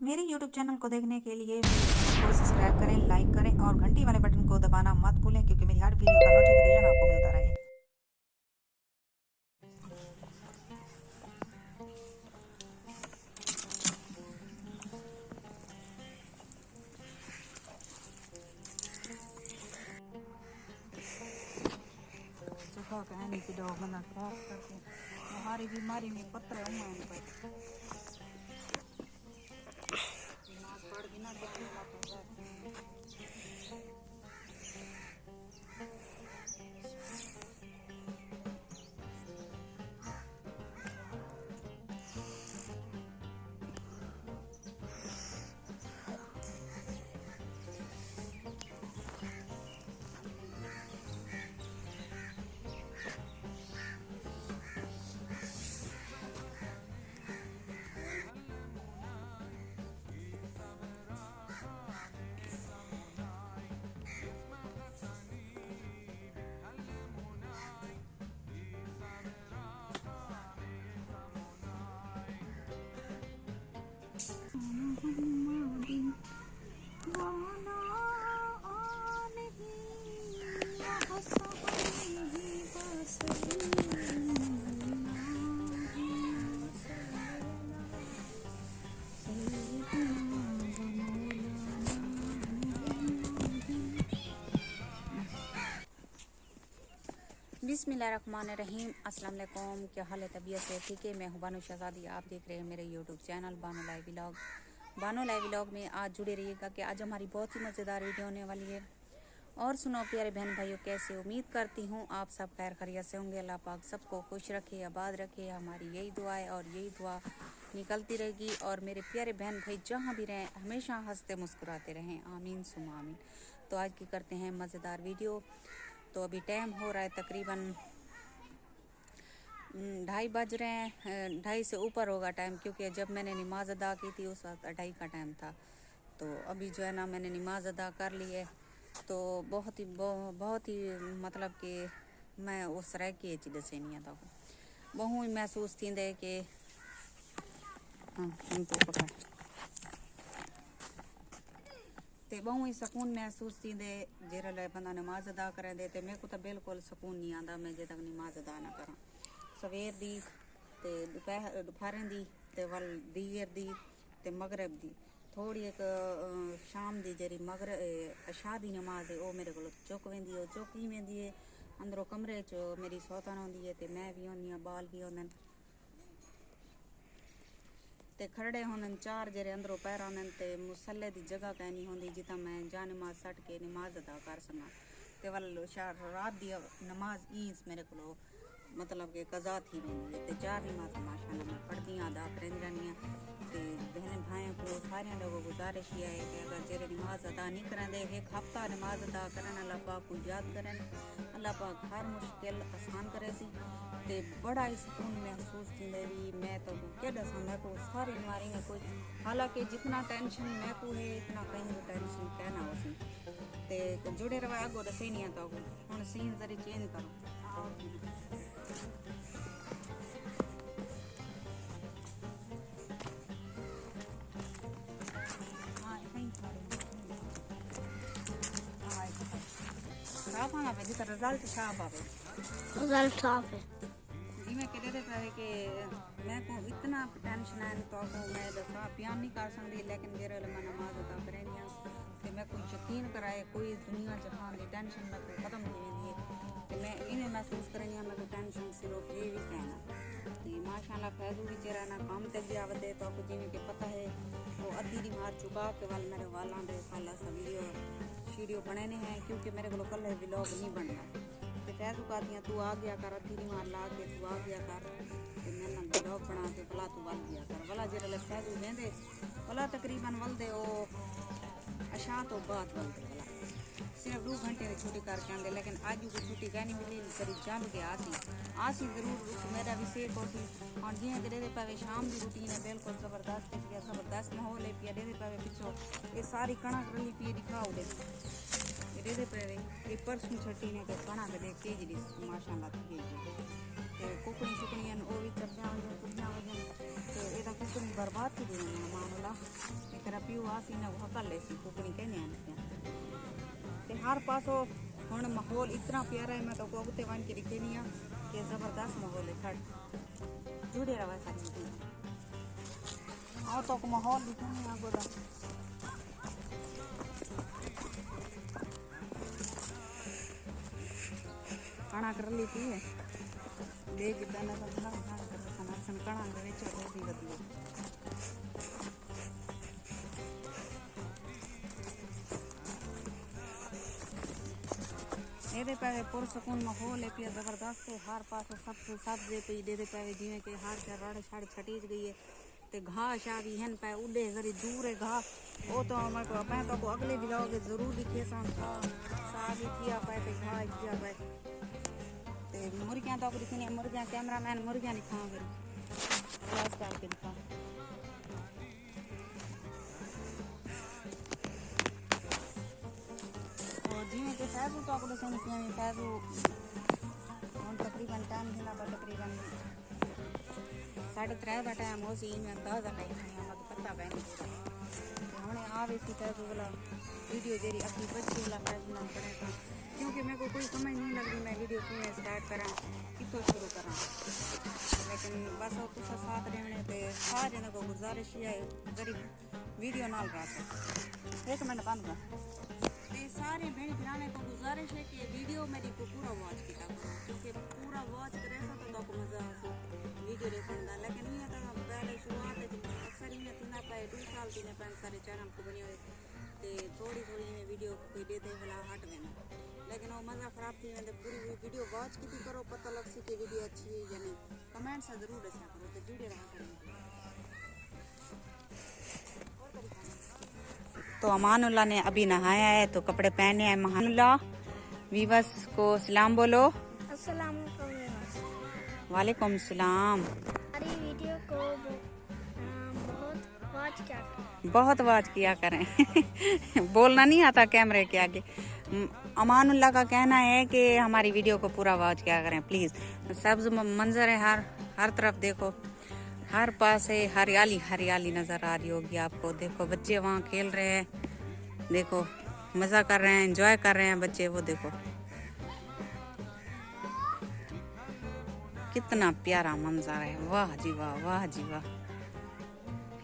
मेरे YouTube channel को देखने के लिए को सब्सक्राइब करें, लाइक करें और घंटी वाले बटन को दबाना मत भूलें क्योंकि मेरी हर वीडियो का नोटिफिकेशन आपको मिलता रहे। सुखा कहने की डॉग बना साफ करके हमारी बीमारी में पत्र बिस्मिल्लाहिर्रहमानिर्रहीम। अस्सलाम वालेकुम। क्या हाल है? तबीयत से ठीक है? मैं हूं बानो शहजादी। आप देख रहे हैं मेरे YouTube channel Bano live vlog. Bano live vlog में आज जुड़े रहिएगा कि आज हमारी बहुत ही मज़ेदार वीडियो होने वाली है। और सुनो प्यारे बहन भाइयों, कैसे? उम्मीद करती हूँ आप सब खैर खैरियत से होंगे। अल्लाह पाक सबको खुश रखे, आबाद रखे, हमारी यही दुआ है और यही दुआ निकलती रहेगी। और मेरे प्यारे बहन भाई जहाँ भी रहें हमेशा हंसते मुस्कुराते रहें, आमीन सुम आमीन। तो आज की करते हैं मज़ेदार वीडियो। तो अभी टाइम हो रहा है तकरीबन 2:30 बज रहे हैं। 2:30 से ऊपर होगा टाइम, क्योंकि जब मैंने नमाज़ अदा की थी उस वक्त 2:30 का टाइम था। तो अभी जो है ना मैंने नमाज़ अदा कर ली है। तो बहुत ही मतलब कि मैं उस रह के चीज़ से नहीं आता बहु ही महसूस थी दे कि ते बहु ही सुकून महसूस थी दे जेरे बंदा नमाज अदा करें दे। ते मेरे को तो बिल्कुल सुकून नहीं आता मैं जे तक नमाज अदा ना करा। सवेर दी ते दोपहरें दी ते वल दीर दी ते मगरब दी थोड़ी एक शाम दी जेरी अशा दी नमाज है वो मेरे को चुक वेंदी है। चुकी वेंदी है अंदरों कमरे च मेरी सौतन होंदी है ते मैं भी होंदी हाँ, बाल भी होंदे ते खड़े होंदे चार जेरे अंदरों पैर होंदे ते मुसल्ले दी जगह कहनी होंदी जिता मैं जा नमाज सट के नमाज अदा कर सका। ते वल रात दी नमाज ईस मेरे को मतलब कि कज़ा थी वेंदी है। ते 4 नमाज माशाअल्लाह मैं पढ़ती हाँ, अदा करती रहनी हाँ। तो बहन भाइयों को सारे लोगों को गुजारिश ये है कि अगर जेरे नमाज अदा नहीं करेंदे एक हफ्ता नमाज अदा करें, अल्लाह पाक को याद करें, अल्लाह पाक हर मुश्किल आसान करे सी। ते बड़ा ही सुकून महसूस थी भी। मैं तो क्या दसा मैं को सारी बीमारी में कोई, हालांकि जितना टेंशन मैं को है इतना कहीं को टेंशन कहना हो सी ते जुड़े रवा आगो दसे नहीं आता हूँ सीन जरी चेंज करो। साफ आना पे जितना रिजल्ट साफ आवे, रिजल्ट साफ है। जी मैं कह रहे थे कि मैं को इतना टेंशन है तो मैं दसा बयान नहीं कर सकती, लेकिन जेरे मैं नमाज अदा करें तो मैं कोई यकीन कराए कोई दुनिया जहान की टेंशन मैं को खत्म हो जाती है। तो मैं इन्हें महसूस करें मैं को टेंशन सिर्फ ये भी कहना कि माशाल्लाह फैजू भी चेहरा ना काम तक गया वधे तो आपको जिन्हें के पता है वो अद्धी नमाज चुका के वाल मेरे वालों के कल वीडियो बनाने हैं, क्योंकि मेरे को कल व्लॉग नहीं बनना। तो फैजू कहती तू आ गया कर अद्धी नमाज ला के तू आ गया कर तो मैं ना व्लॉग बना के भला तू वल गया कर भला जेरे फैजू वेंदे भला तकरीबन वलदे वो अशा तो बाद वलदे भला सिर्फ 2 घंटे की छुट्टी करके आते, लेकिन आज की छुट्टी कहनी मिली करीब जम के आसी जरूर मेरा भी सेक होती। और जियां कि डेरे पावे शाम की रूटीन है बिल्कुल जबरदस्त माहौल है पिया डेरे पावे पिछो ये सारी कणक रली पी दिखाओ दे डेरे पावे ये परसों छठी ने के कणक दे के जी माशाल्लाह थी ते कुकड़ी शुकड़ियां वो भी चप्पियां वजन तो ये कुकड़ी बर्बाद थी मामला व्यू आसी ना वो कर ले सी कुकड़ी कहने हैं ते हर पासो हुन माहौल इतना प्यारा है। मैं तो को उते वन के दिखे नहीं कि जबरदस्त माहौल है। खड़ जुड़े रहा सारी आओ तो को माहौल दिखे नहीं आगो दा खाना कर ली थी देख दाना का खाना कर सन कणा रे चढ़े दी बदली ਇਹਦੇ ਪੈਵੇ ਪੁਰਸਕੂਨ ਮਾਹੌਲ ਹੈ ਪਿਆ ਜ਼ਬਰਦਸਤ ਹੈ। ਹਰ ਪਾਸੇ ਸਭ ਦੇ ਪਈ ਦੇ ਪੈਵੇ ਜਿਵੇਂ ਕਿ ਹਰ ਰੜ ਛੜ ਛਟੀ ਗਈ ਹੈ ਤੇ घाह शा भी हैं पे उड़े जरी दूर है घाह वो तो मैं को मैं तो को अगले व्लॉग जरूर दिखे सान था साग किया पे ते घाह किया पे ते मुर्गियां तो दिखने मुर्गियां कैमरामैन मुर्गियां दिखा फिर क्लास करके दिखा और जिਵੇਂ कि फैजू तो को सुन पिया फैजू हम तकरीबन टाइम हिला तकरीबन 3:30 का टाइम हो सी मैं अंदाजा नहीं खाया मत पता पै हमने आवे सी फैजू वाला वीडियो जेरी अपनी बच्ची वाला फैजू ना पड़े था क्योंकि मेरे को कोई समझ नहीं लग रही मैं वीडियो क्यों स्टार्ट करा कितों शुरू करा लेकिन बस कुछ साथ रहने ते सारे ने को गुजारिश है जरी वीडियो नाल रहा एक मिनट बंद कर ते सारे भाई भराने को गुजारिश है कि वीडियो मेरी को पूरा वॉच किया करो क्योंकि पूरा वॉच करे तो को मजा आसे वीडियो देखने का लेकिन ये तो पहले शुरुआत है अक्सर ही तीन पाए 2 साल तीन पाए सारे चैनल को बने हुए ते थोड़ी में वीडियो कोई दे दे वाला हट देना लेकिन वो मज़ा खराब थी तो पूरी वीडियो वॉच की करो पता लग सी कि वीडियो अच्छी है या नहीं कमेंट से ज़रूर दसा करो तो जुड़े रहा करो। तो अमानुल्लाह ने अभी नहाया है तो कपड़े पहने हैं। अमानुल्लाह वीवर्स को सलाम बोलो। अस्सलाम वालेकुम सलाम। अरे वीडियो को बहुत वॉच किया करें बोलना नहीं आता कैमरे के आगे। अमानुल्लाह का कहना है कि हमारी वीडियो को पूरा वॉच किया करें प्लीज। सब्ज मंजर है हर तरफ देखो हर पास है हरियाली हरियाली नजर आ रही होगी आपको। देखो बच्चे वहाँ खेल रहे हैं देखो मजा कर रहे हैं एंजॉय कर रहे हैं बच्चे वो देखो कितना प्यारा मंजर है। वाह जी वाह वाह जी वाह।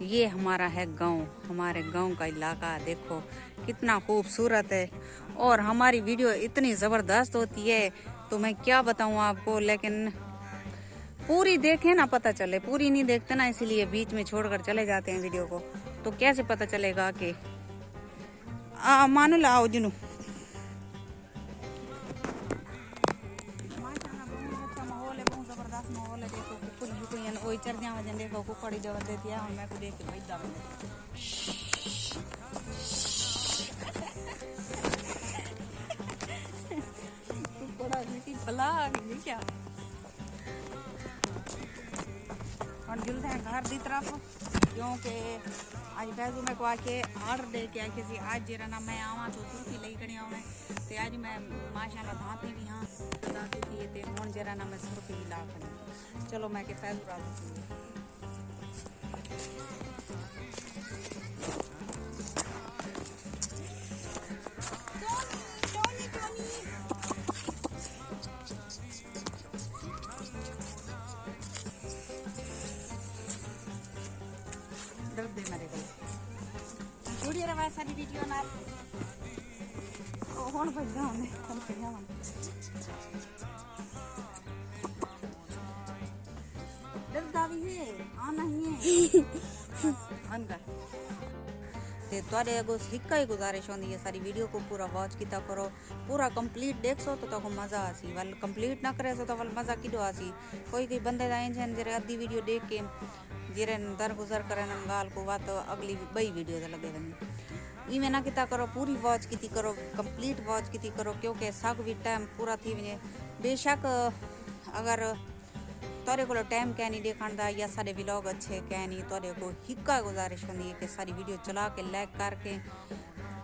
ये हमारा है गांव हमारे गांव का इलाका देखो कितना खूबसूरत है और हमारी वीडियो इतनी जबरदस्त होती है तो मैं क्या बताऊं आपको लेकिन पूरी देखें ना पता चले पूरी नहीं देखते ना इसीलिए बीच में छोड़कर चले जाते हैं वीडियो को तो कैसे पता चलेगा कि मानो लाओ जुनू कोई चढ़िया वजन देखो कुकड़ी दे देती है मैं को देख के भाई दाव कुकड़ा की भला नहीं क्या और जुलते हैं घर की तरफ क्योंकि आज फैजू में को आके ऑर्डर दे के आके सी आज जरा ना मैं आवा तो सुर्खी लई कणी आवे ते आज मैं माशाल्लाह धाती भी हां धाती थी ते हुन जरा ना मैं सुर्खी ला कणी चलो मैं के फैजू राजी दे मेरे को वीडियो रवा सारी वीडियो ना हुन भजा हमने हम करिया वन डरदा भी है आना ही है अंदर ते तोरे अगो हिक्का ही गुजारिश होंदी है सारी वीडियो को पूरा वॉच किता करो पूरा कंप्लीट देखसो तो को मजा आसी वल कंप्लीट ना करे सो तो वल मजा किदो आसी कोई कोई बंदे दा इंजन जरे आधी वीडियो देख के जिरे दर गुजर करे गाल को वा तो अगली बई वीडियो दे लगे वनी इवें ना किता करो पूरी वॉच किती करो कंप्लीट वॉच किती करो क्योंकि साग भी टाइम पूरा थी वने बेशक अगर तोरे को टाइम क्या नहीं देखण दा या सारे व्लॉग अच्छे क्या नहीं तोरे को हिक्का गुजारिश होंदी है कि सारी वीडियो चला के लाइक करके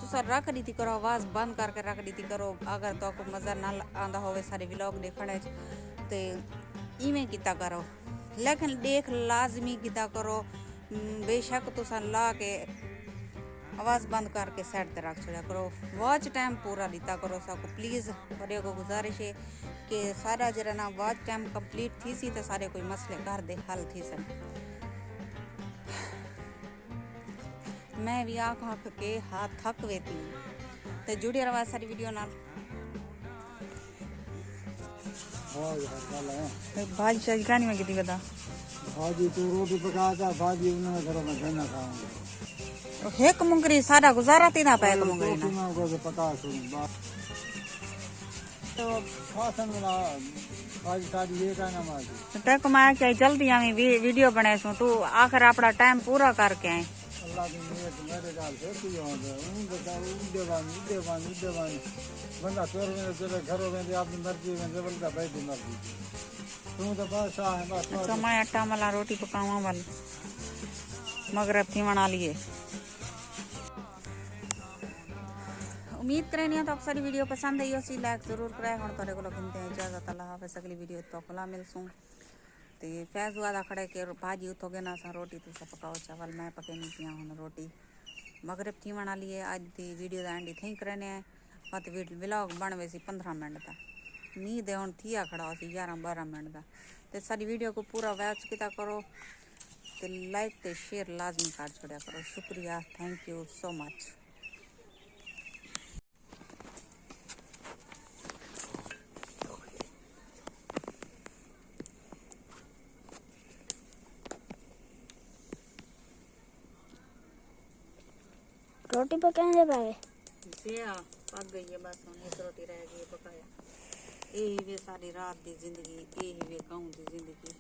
तुसा रख दी करो आवाज बंद करके रख दी करो अगर तो को मजा ना आंदा होवे सारे व्लॉग देखण ते इवें किता करो लेकिन देख लाजमी किता करो बेशक तुसा ला के आवाज़ बंद करके साइड पे रख छोड़ा करो। वॉच टाइम पूरा लीता करो साको प्लीज़। वॾे को गुज़ारिश है कि सारा जरा ना वॉच टाइम कंप्लीट थी सी तो सारे कोई मसले घर दे हल थी सन। मैं भी आँख के हाथ थक वेती हूँ। तो जुड़े रहा सारी वीडियो नाल। भाजी शाजी खानी में कितनी बता भाजी तू रोटी पकाता भाजी उन्होंने घरों में खाना खाऊंगा एक मुंगरी सारा गुजारा थी ना पे एक मुंगरी ना मैं को पका सुन तो खासन मिला भाजी सारी ये का नाम आज तक मैं क्या जल्दी आवी वीडियो बने सो तू आखिर अपना टाइम पूरा करके आए। अल्लाह की नियत मेरे गाल से तू होंगे उन बता उद्देवानी बंदा तोर में तेरे घरों में अपनी मर्जी में जबल का भाई की मर्जी तू तो बादशाह है बस अच्छा मैं आटा मला रोटी पकावा वाली मगरब थी बना लिए। उम्मीद करें तो सारी वीडियो पसंद आई उसी लाइक जरूर कराए। हम तेरे को घूमते हैं इजाजत अल्लाह हाफिज़। अगली वीडियो तो खुला मिलसूँ तो फैज हुआ था खड़े के भाजी उठोगे ना सा रोटी तो सब पकाओ चावल मैं पके नहीं पिया हूँ रोटी मगरब थी बना लिए। आज की वीडियो का एंड थी करने मत व्लॉग बन वैसी 15 मिनट का नींद हूँ थी खड़ा हो 11-12 मिनट का। तो सारी वीडियो को पूरा वॉच किया करो तो लाइक तो शेयर लाजमी कर छोड़ा करो। शुक्रिया थैंक यू सो मच। रोटी पकाने पाए पक गई है बस हम एक रोटी रह गई पकाया। यही वे सारी रात की जिंदगी यही वे गाँव की जिंदगी।